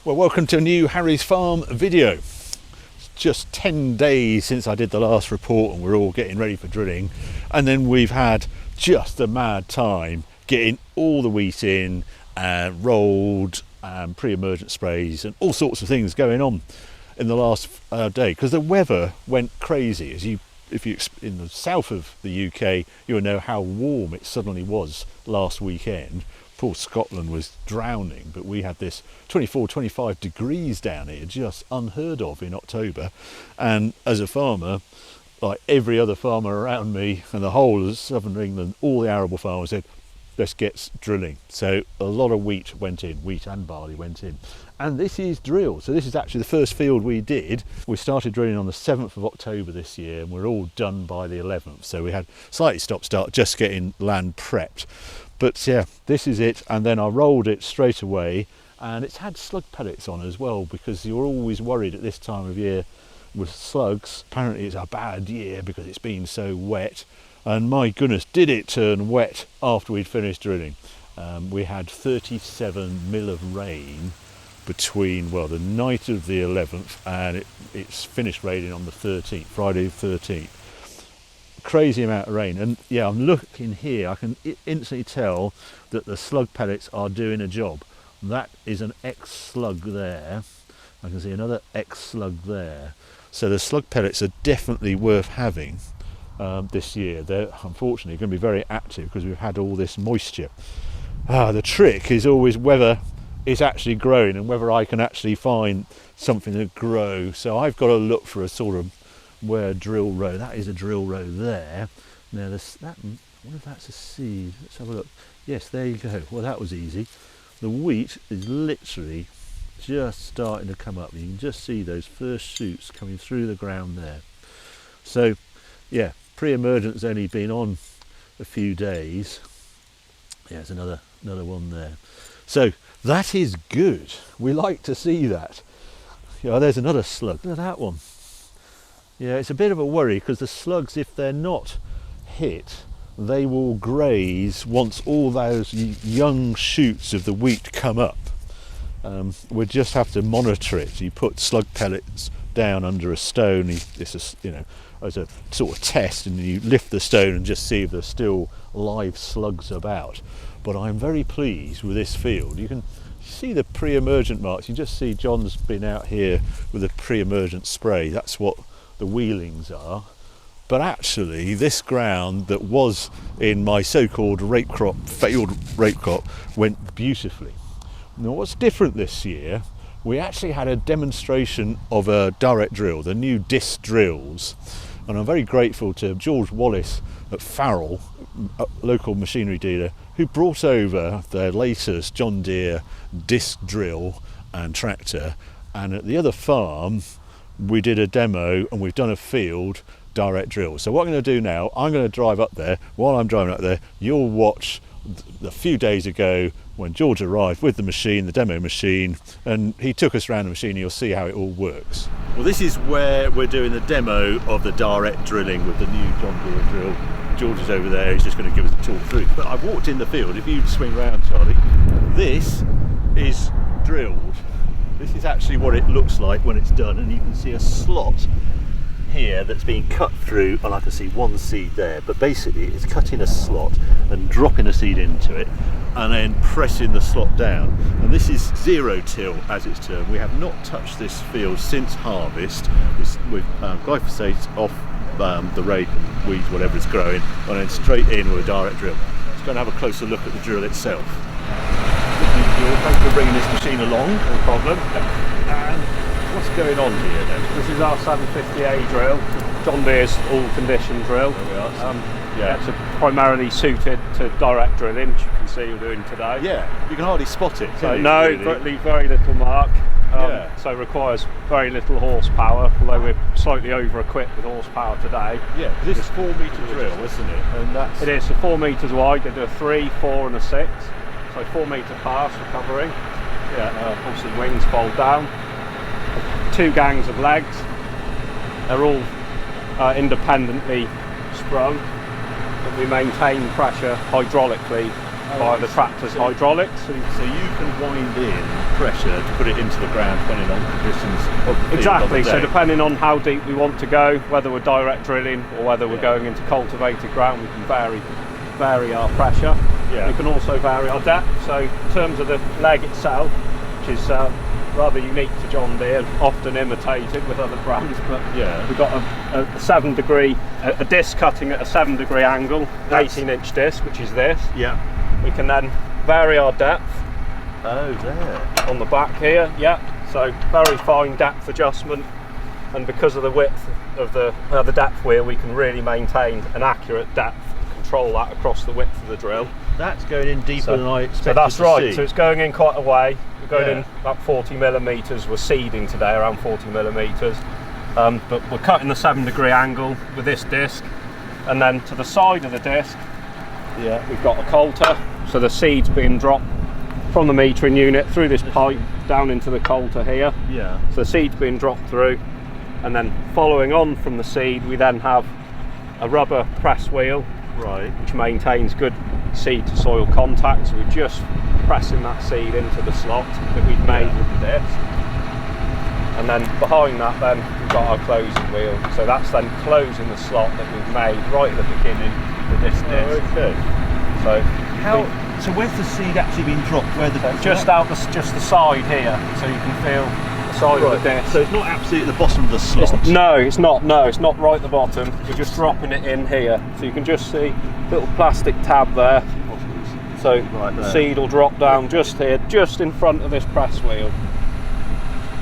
Well, welcome to a new Harry's Farm video. It's just 10 days since I did the last report and we're all getting ready for drilling, and then we've had just a mad time getting all the wheat in, rolled, pre-emergent sprays and all sorts of things going on in the last day, because the weather went crazy. If you're in the south of the UK, you'll know how warm it suddenly was last weekend. Poor Scotland was drowning, but we had this 24-25 degrees down here, just unheard of in October. And as a farmer, like every other farmer around me and the whole of southern England, all the arable farmers said, let's get drilling. So a lot of wheat went in, wheat and barley went in. And this is drilled. So this is actually the first field we did. We started drilling on the 7th of October this year, and we're all done by the 11th. So we had slightly stop-start, just getting land prepped. But yeah, this is it. And then I rolled it straight away, and it's had slug pellets on as well, because you're always worried at this time of year with slugs. Apparently it's a bad year because it's been so wet. And my goodness, did it turn wet after we'd finished drilling. We had 37 mil of rain between, well, the night of the 11th and it's finished raining on the 13th, Friday the 13th. Crazy amount of rain. And yeah, I'm looking here, I can instantly tell that the slug pellets are doing a job. That is an X-slug there. I can see another X-slug there. So the slug pellets are definitely worth having this year. They're unfortunately going to be very active because we've had all this moisture. The trick is always whether it's actually growing and whether I can actually find something to grow. So I've got to look for a sort of where drill row. That is a drill row there. Now I wonder if that's a seed. Let's have a look. Yes, there you go. Well, that was easy. The wheat is literally just starting to come up. You can just see those first shoots coming through the ground there. So yeah, pre-emergent's only been on a few days. Yeah, there's another one there. So that is good. We like to see that. Yeah, there's another slug. Look at that one. Yeah, it's a bit of a worry because the slugs, if they're not hit, they will graze once all those young shoots of the wheat come up. We just have to monitor it. You put slug pellets down under a stone. It's as a sort of test, and you lift the stone and just see if there's still live slugs about. But I'm very pleased with this field. You can see the pre-emergent marks. You just see John's been out here with a pre-emergent spray. That's what the wheelings are. But actually this ground that was in my so-called rape crop, failed rape crop, went beautifully. Now what's different this year, we actually had a demonstration of a direct drill, the new disc drills, and I'm very grateful to George Wallace at Farrell, a local machinery dealer, who brought over their latest John Deere disc drill and tractor. And at the other farm we did a demo and we've done a field direct drill. So what I'm going to do now, I'm going to drive up there. While I'm driving up there, you'll watch a few days ago when George arrived with the machine, the demo machine, and he took us around the machine and you'll see how it all works. Well, this is where we're doing the demo of the direct drilling with the new John Deere drill. George is over there, he's just going to give us a talk through. But I've walked in the field. If you swing round, Charlie, this is drilled. This is actually what it looks like when it's done, and you can see a slot here that's been cut through, and I can see one seed there, but basically it's cutting a slot and dropping a seed into it and then pressing the slot down. And this is zero till, as it's termed. We have not touched this field since harvest with glyphosate off the rake and weeds, whatever is growing, and then straight in with a direct drill. Let's go and have a closer look at the drill itself. Thanks for bringing this machine along. No problem. And what's going on here then? This is our 750A drill, John Deere's all-condition drill. There we are. Yeah, it's primarily suited to direct drilling, which you can see we're doing today. Yeah, you can hardly spot it. So can you, no, really? very little mark. So requires very little horsepower, although we're slightly over-equipped with horsepower today. Yeah, this is 4 metre drill, isn't it? And that's... It is, so 4 metres wide. They do a 3, 4 and a 6. So 4 metre pass for covering. Yeah, obviously wings fold down. 2 gangs of legs. They're all independently sprung, but we maintain pressure hydraulically via the tractor's hydraulics. So you can wind in pressure to put it into the ground depending on conditions of the field Exactly, on the so day. depending on how deep we want to go, whether we're direct drilling or whether we're going into cultivated ground, we can vary our pressure. Yeah. We can also vary our depth. So in terms of the leg itself, which is rather unique to John Deere, often imitated with other brands, but Yeah. we've got a 7 degree, a disc cutting at a 7 degree angle, an 18-inch disc, which is this. Yeah. We can then vary our depth Oh, there. on the back here, yeah, so very fine depth adjustment, and because of the width of the depth wheel, we can really maintain an accurate depth and control that across the width of the drill. That's going in deeper than I expected. So that's to right, see. so it's going in quite a way. We're going Yeah. in about 40 millimetres. We're seeding today around 40 millimetres, but we're cutting the 7 degree angle with this disc, and then to the side of the disc, Yeah. we've got a coulter, so the seed's being dropped from the metering unit through this pipe down into the coulter here. Yeah. So the seed's being dropped through, and then following on from the seed, we then have a rubber press wheel, Right. which maintains good seed to soil contact. So we're just pressing that seed into the slot that we've made with the disc. And then behind that, then we've got our closing wheel. So that's then closing the slot that we've made right at the beginning with this disc. Okay. So So where's the seed actually been dropped? Where the just the side here, so you can feel the side of the disc. So it's not absolutely at the bottom of the slot. No, it's not. No, it's not right at the bottom. We're just dropping it in here, so you can just see a little plastic tab there. So Right the there. seed will drop down just here, just in front of this press wheel.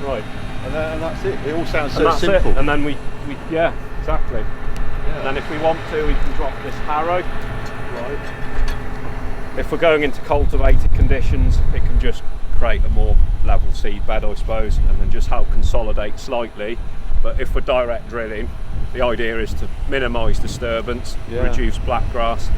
Right. And that's it. It all sounds And so that's simple. it. And then we yeah, exactly. Yeah. And then if we want to, we can drop this harrow. Right. If we're going into cultivated conditions, it can just create a more level seed bed, I suppose, and then just help consolidate slightly. But if we're direct drilling, the idea is to minimise disturbance, Yeah. reduce blackgrass.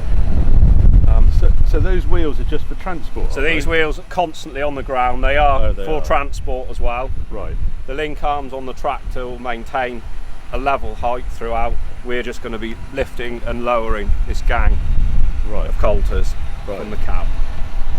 So those wheels are just for transport? So are these they? wheels are constantly on the ground. They are Oh, they for are. transport as well. Right. The link arms on the tractor will maintain a level height throughout. We're just going to be lifting and lowering this gang Right. of coulters from the cab.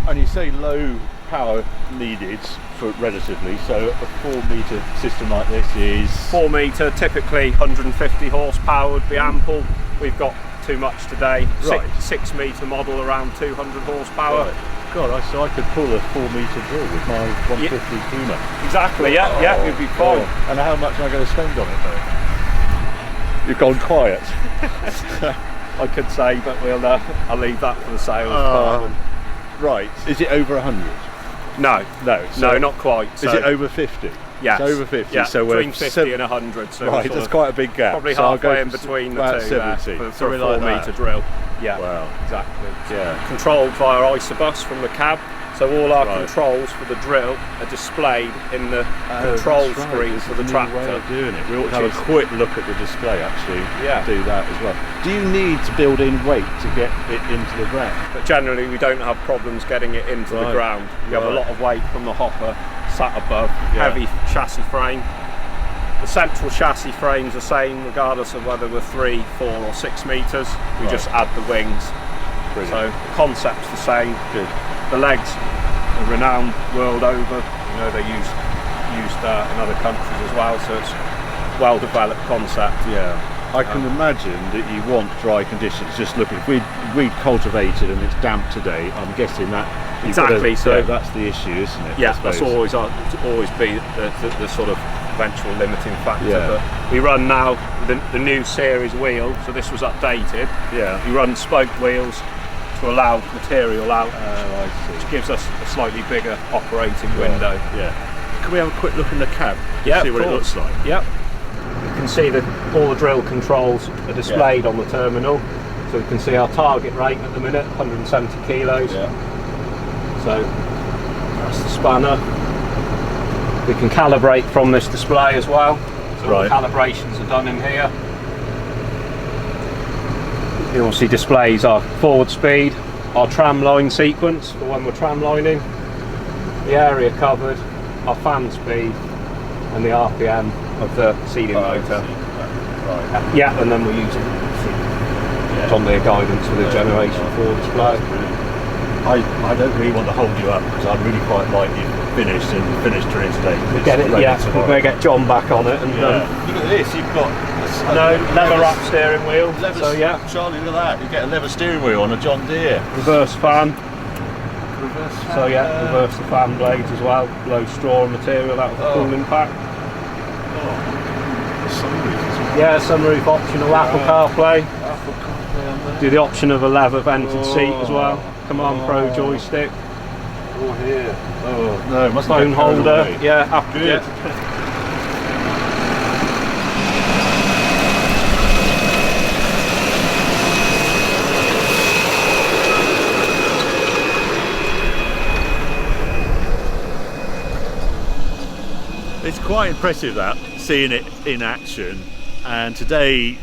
And you say low power needed for relatively, so a 4 metre system like this is 4 metre, typically 150 horsepower would be ample. We've got too much today. Right. 6 metre model around 200 horsepower. Right. God, so I could pull a 4 metre drill with my 150 Puma. Exactly, yeah, you'd be fine. Oh. And how much am I going to spend on it though? You've gone quiet. I could say, but I'll leave that for the sales department. Right. Is it over 100? No, So not quite. Is it over 50? Yes. It's over 50. Yeah, so between we're 50 and 100. So right, that's quite a big gap. Probably so I'll go halfway in for between the about two 70, there for a something 4 like metre that. drill. Yeah, Wow. exactly. Yeah. Controlled via isobus from the cab. So all our Right. controls for the drill are displayed in the control That's right. screen This for is the a new tractor. way of doing it. We ought Which to have is- a quick look at the display actually. Yeah. Do that as well. Do you need to build in weight to get it into the ground? But generally we don't have problems getting it into the Right. ground. We have a Right. lot of weight from the hopper sat above, Yeah. heavy chassis frame. The central chassis frame's the same regardless of whether we're 3, 4 or 6 metres. We Right. just add the wings. Brilliant. So the concept's the same. Good. The legs are renowned world over. You know, they're used in other countries as well, so it's well developed concept. Yeah. I can imagine that you want dry conditions. Just look, if we'd cultivated and it's damp today, I'm guessing that you've got to- Exactly, so- yeah, that's the issue, isn't it? I Yeah, that's suppose. always be the sort of eventual limiting factor. Yeah. But we run now the new series wheel, so this was updated. Yeah. We run spoke wheels to allow material out, Oh, I see. which gives us a slightly bigger operating window. Yeah. Can we have a quick look in the cab? Yeah, See of what it course. looks like. Yep. You can see that all the drill controls are displayed on the terminal. So we can see our target rate at the minute, 170 kilos. Yeah. So that's the spanner. We can calibrate from this display as well. So all the Right. calibrations are done in here. It obviously displays our forward speed, our tram line sequence for when we're tram lining, the area covered, our fan speed, and the RPM of the seeding motor. Right. Yeah, and then we're using John Deere guidance for the Generation 4 display. I don't really want to hold you up because I'd really quite like you finished drilling today. We'll get it, yeah, we're going to get John back on it. And look at this, you've got leather wrap steering wheel. So yeah, Charlie, look at that, you get a leather steering wheel on a John Deere. Reverse fan. So yeah, reverse the fan blades as well. Low straw material, that was a cool impact. Sunroof. Yeah, sunroof optional, Apple CarPlay. Do the option of a leather vented seat as well. Command Pro joystick. Oh, here. Oh, no, it must phone holder. Yeah, good. Yeah. It's quite impressive that, seeing it in action. And today,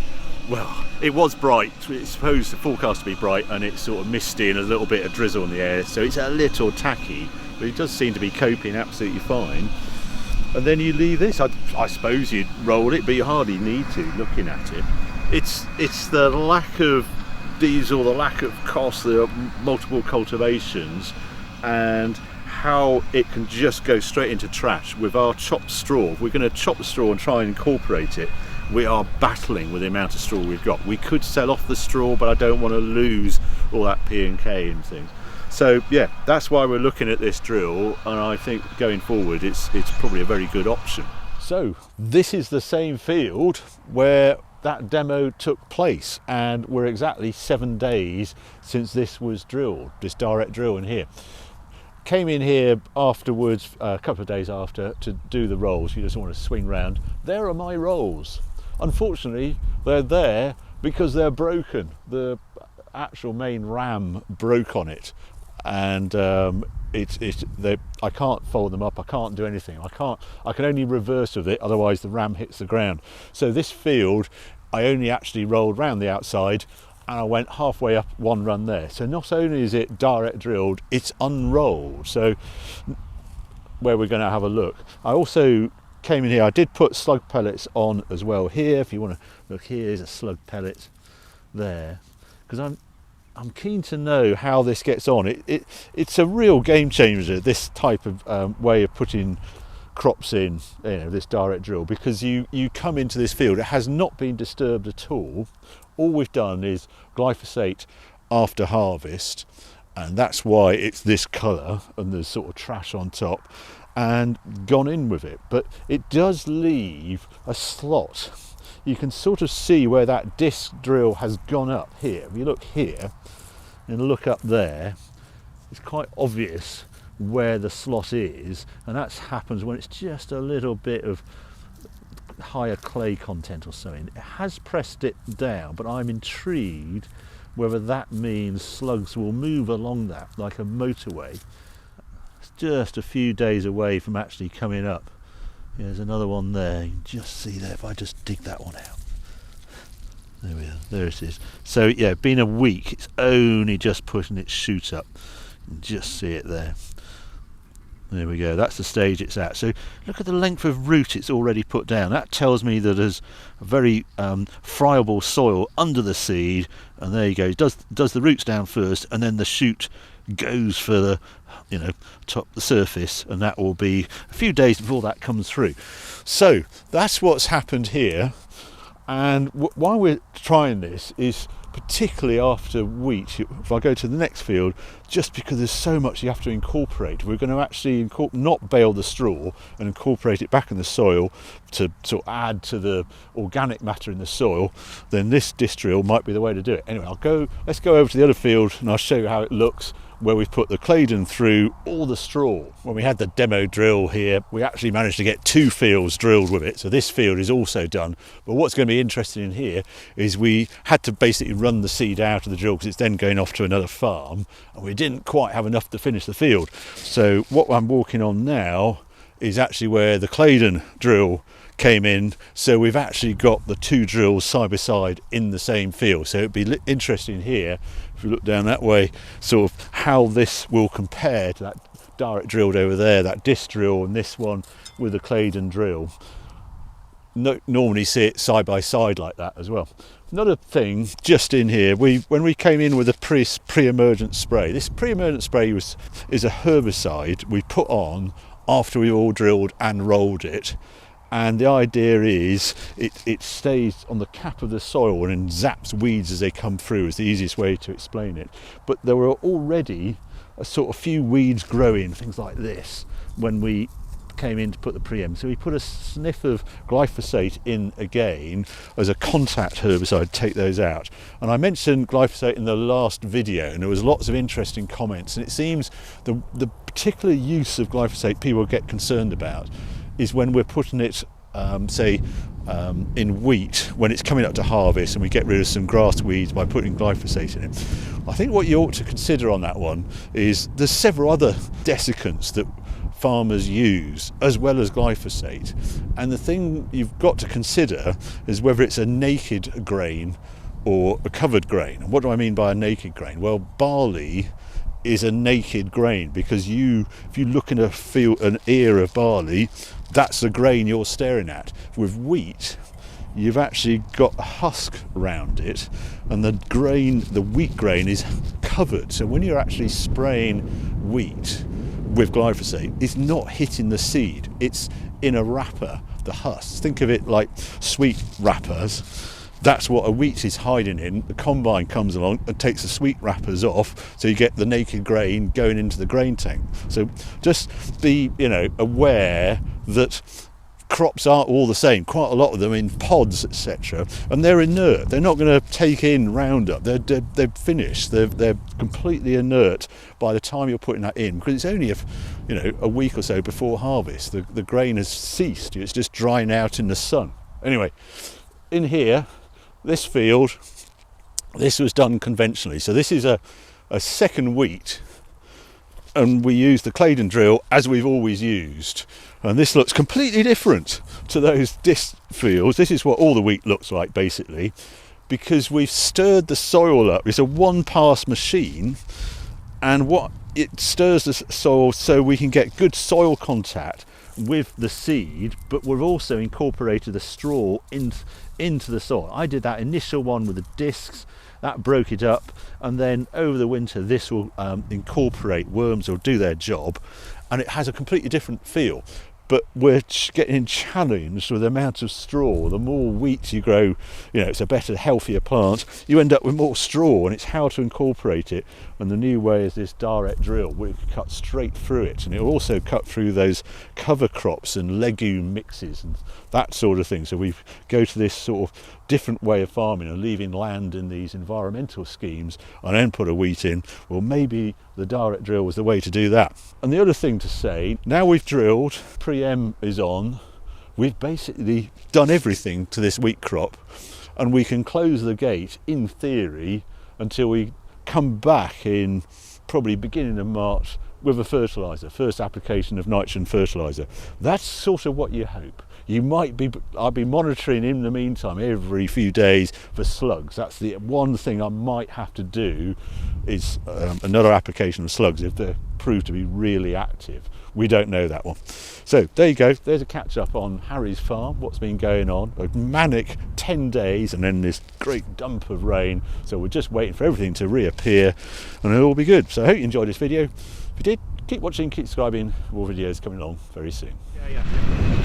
well, it was bright. It's supposed to forecast to be bright, and it's sort of misty and a little bit of drizzle in the air, so it's a little tacky, but it does seem to be coping absolutely fine. And then you leave this, I suppose you'd roll it, but you hardly need to, looking at it. It's the lack of diesel, the lack of cost, the multiple cultivations, and how it can just go straight into trash with our chopped straw. If we're going to chop the straw and try and incorporate it, we are battling with the amount of straw we've got. We could sell off the straw, but I don't want to lose all that P&K and things. So yeah, that's why we're looking at this drill, and I think going forward it's probably a very good option. So this is the same field where that demo took place, and we're exactly 7 days since this was drilled, this direct drill in here. Came in here afterwards, a couple of days after, to do the rolls. You just want to swing round. There are my rolls. Unfortunately, they're there because they're broken. The actual main ram broke on it, and I can't fold them up. I can't do anything. I can only reverse with it. Otherwise, the ram hits the ground. So this field, I only actually rolled round the outside, and I went halfway up one run there. So not only is it direct drilled, it's unrolled. So where we're going to have a look. I also came in here, I did put slug pellets on as well here. If you want to look, here's a slug pellet there, because I'm keen to know how this gets on. It's a real game changer, this type of way of putting crops in, this direct drill, because you come into this field, it has not been disturbed at all. All we've done is glyphosate after harvest, and that's why it's this colour and there's sort of trash on top, and gone in with it. But it does leave a slot. You can sort of see where that disc drill has gone up here. If you look here and look up there, it's quite obvious where the slot is, and that happens when it's just a little bit of higher clay content or something. It has pressed it down, but I'm intrigued whether that means slugs will move along that like a motorway. It's just a few days away from actually coming up. There's another one there, you can just see there if I just dig that one out. There we are, there it is. So yeah, been a week, it's only just pushing its shoot up. You can just see it there. There we go, that's the stage it's at. So look at the length of root it's already put down. That tells me that there's a very friable soil under the seed, and there you go. It does the roots down first, and then the shoot goes for the top the surface, and that will be a few days before that comes through. So that's what's happened here, and why we're trying this is particularly after wheat. If I go to the next field, just because there's so much you have to incorporate, we're going to actually not bale the straw and incorporate it back in the soil to sort of add to the organic matter in the soil. Then this disc drill might be the way to do it. Anyway, let's go over to the other field and I'll show you how it looks, where we've put the claydon through all the straw. When we had the demo drill here, we actually managed to get 2 fields drilled with it, so this field is also done. But what's going to be interesting in here is we had to basically run the seed out of the drill because it's then going off to another farm, and we didn't quite have enough to finish the field. So what I'm walking on now is actually where the claydon drill came in, so we've actually got the 2 drills side by side in the same field. So it'd be interesting here, if you look down that way, sort of how this will compare to that direct drilled over there, that disc drill, and this one with the claydon drill. normally see it side by side like that as well. Another thing, just in here, when we came in with a pre-emergent spray, this pre-emergent spray is a herbicide we put on after we all drilled and rolled it. And the idea is it stays on the cap of the soil and zaps weeds as they come through, is the easiest way to explain it. But there were already a sort of few weeds growing, things like this, when we came in to put the pre-em. So we put a sniff of glyphosate in again as a contact herbicide to take those out. And I mentioned glyphosate in the last video, and there was lots of interesting comments, and it seems the particular use of glyphosate people get concerned about is when we're putting it in wheat, when it's coming up to harvest and we get rid of some grass weeds by putting glyphosate in it. I think what you ought to consider on that one is there's several other desiccants that farmers use as well as glyphosate, and the thing you've got to consider is whether it's a naked grain or a covered grain. And what do I mean by a naked grain? Well, barley is a naked grain because if you look in an ear of barley, that's the grain you're staring at. With wheat, you've actually got a husk around it, and the wheat grain is covered. So when you're actually spraying wheat with glyphosate, it's not hitting the seed, it's in a wrapper, the husk. Think of it like sweet wrappers. That's what a wheat is hiding in. The combine comes along and takes the sweet wrappers off, so you get the naked grain going into the grain tank. So just be aware that crops aren't all the same. Quite a lot of them in pods, etc., and they're inert. They're not going to take in Roundup. They're finished. They're completely inert by the time you're putting that in, because it's only a week or so before harvest. The grain has ceased. It's just drying out in the sun. Anyway, in here, this field, this was done conventionally. So this is a second wheat, and we use the Claydon drill as we've always used. And this looks completely different to those disc fields. This is what all the wheat looks like, basically, because we've stirred the soil up. It's a one-pass machine, and it stirs the soil so we can get good soil contact with the seed, but we've also incorporated the straw into the soil. I did that initial one with the discs, that broke it up, and then over the winter this will incorporate, worms will do their job, and it has a completely different feel. But we're getting challenged with the amount of straw. The more wheat you grow, it's a better, healthier plant, you end up with more straw, and it's how to incorporate it. And the new way is this direct drill, where you can cut straight through it, and it will also cut through those cover crops and legume mixes and that sort of thing. So we go to this sort of different way of farming and leaving land in these environmental schemes and then put a wheat in. Well, maybe the direct drill was the way to do that. And the other thing to say, now we've drilled, pre-em is on, we've basically done everything to this wheat crop, and we can close the gate in theory until we come back in probably beginning of March with a fertiliser, first application of nitrogen fertiliser. That's sort of what you hope. I'll be monitoring in the meantime every few days for slugs. That's the one thing I might have to do, is another application of slugs if they prove to be really active. We don't know that one. So there you go, there's a catch up on Harry's farm, what's been going on. A manic 10 days and then this great dump of rain. So we're just waiting for everything to reappear and it'll all be good. So I hope you enjoyed this video. If you did, keep watching, keep subscribing, more videos coming along very soon. Yeah.